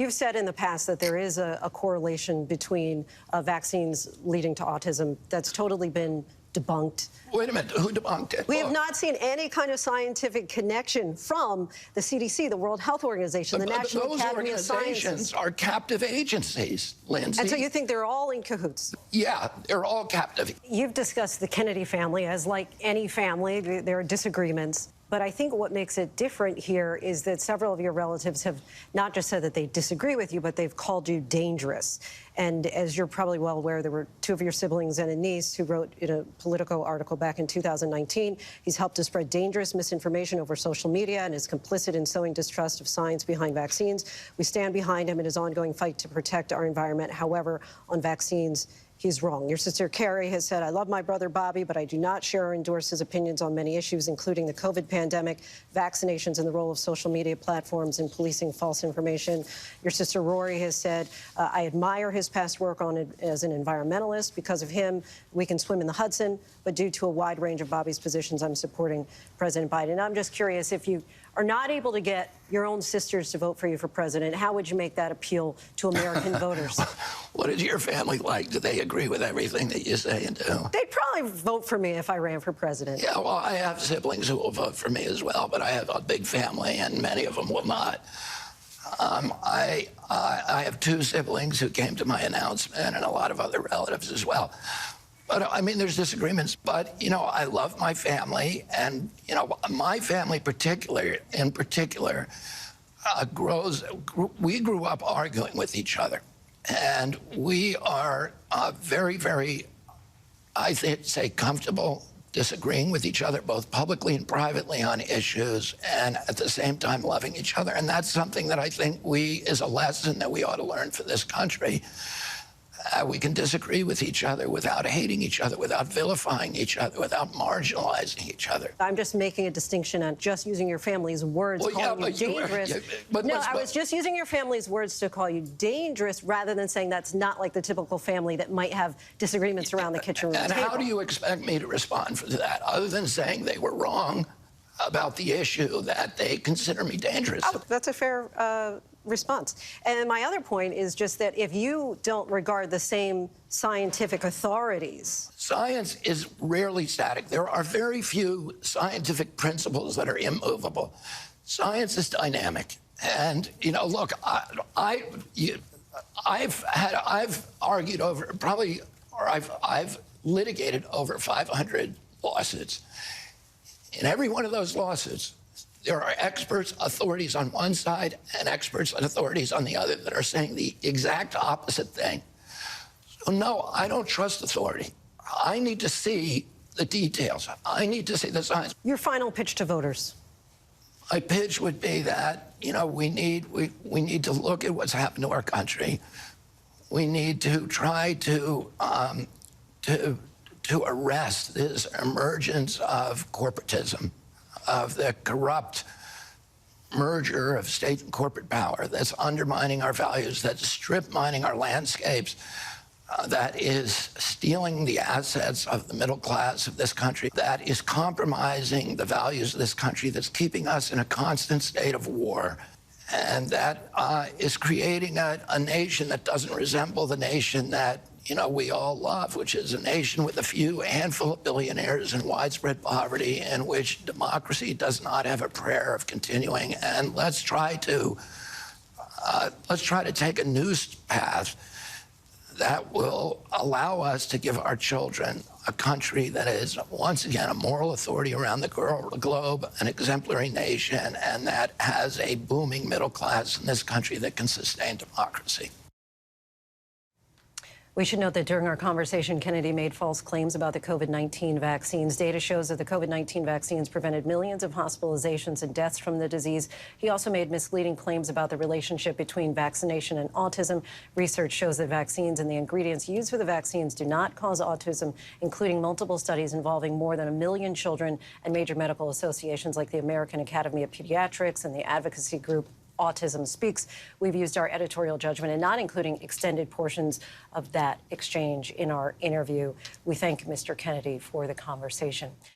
You've said in the past that there is a correlation between vaccines leading to autism. That's totally been debunked. Wait a minute, who debunked it? We have not seen any kind of scientific connection from the CDC, the World Health Organization, the National Academy of Sciences. Those organizations are captive agencies, Lindsay. And so you think they're all in cahoots? Yeah, they're all captive. You've discussed the Kennedy family. As like any family, there are disagreements. But I think what makes it different here is that several of your relatives have not just said that they disagree with you, but they've called you dangerous. And as you're probably well aware, there were two of your siblings and a niece who wrote in a Politico article back in 2019. He's helped to spread dangerous misinformation over social media and is complicit in sowing distrust of science behind vaccines. We stand behind him in his ongoing fight to protect our environment. However, on vaccines, he's wrong. Your sister Carrie has said, I love my brother Bobby, but I do not share or endorse his opinions on many issues, including the COVID pandemic, vaccinations, and the role of social media platforms in policing false information. Your sister Rory has said, I admire his past work on it as an environmentalist. Because of him, we can swim in the Hudson, but due to a wide range of Bobby's positions, I'm supporting President Biden. I'm just curious, if you are not able to get your own sisters to vote for you for president, how would you make that appeal to American voters? What is your family like? Do they agree with everything that you say and do? They'd probably vote for me if I ran for president. Yeah, well, I have siblings who will vote for me as well, but I have a big family, and many of them will not. I have two siblings who came to my announcement, and a lot of other relatives as well. But, I mean, there's disagreements, but, you know, I love my family, and, you know, my family in particular, we grew up arguing with each other, and we are very, very, I think, say, comfortable disagreeing with each other, both publicly and privately on issues, and at the same time loving each other. And that's something that I think is a lesson that we ought to learn for this country. We can disagree with each other without hating each other, without vilifying each other, without marginalizing each other. I'm just making a distinction on just using your family's words, calling you dangerous. I was just using your family's words to call you dangerous rather than saying that's not like the typical family that might have disagreements around the kitchen table. And how do you expect me to respond to that, other than saying they were wrong about the issue that they consider me dangerous? Oh, that's a fair response. And my other point is just that if you don't regard the same scientific authorities... Science is rarely static. There are very few scientific principles that are immovable. Science is dynamic. And, you know, look, I've argued over I've litigated over 500 lawsuits. In every one of those lawsuits, there are experts, authorities on one side, and experts and authorities on the other that are saying the exact opposite thing. So, no, I don't trust authority. I need to see the details. I need to see the science. Your final pitch to voters. My pitch would be that, you know, we need to look at what's happened to our country. We need to try to arrest this emergence of corporatism, of the corrupt merger of state and corporate power that's undermining our values, that's strip mining our landscapes, that is stealing the assets of the middle class of this country, that is compromising the values of this country, that's keeping us in a constant state of war, and that is creating a nation that doesn't resemble the nation that, you know, we all love, which is a nation with a handful of billionaires and widespread poverty, in which democracy does not have a prayer of continuing. And let's try to take a new path that will allow us to give our children a country that is, once again, a moral authority around the globe, an exemplary nation, and that has a booming middle class in this country that can sustain democracy. We should note that during our conversation, Kennedy made false claims about the COVID-19 vaccines. Data shows that the COVID-19 vaccines prevented millions of hospitalizations and deaths from the disease. He also made misleading claims about the relationship between vaccination and autism. Research shows that vaccines and the ingredients used for the vaccines do not cause autism, including multiple studies involving more than 1 million children and major medical associations like the American Academy of Pediatrics and the advocacy group Autism Speaks. We've used our editorial judgment and not including extended portions of that exchange in our interview. We thank Mr. Kennedy for the conversation.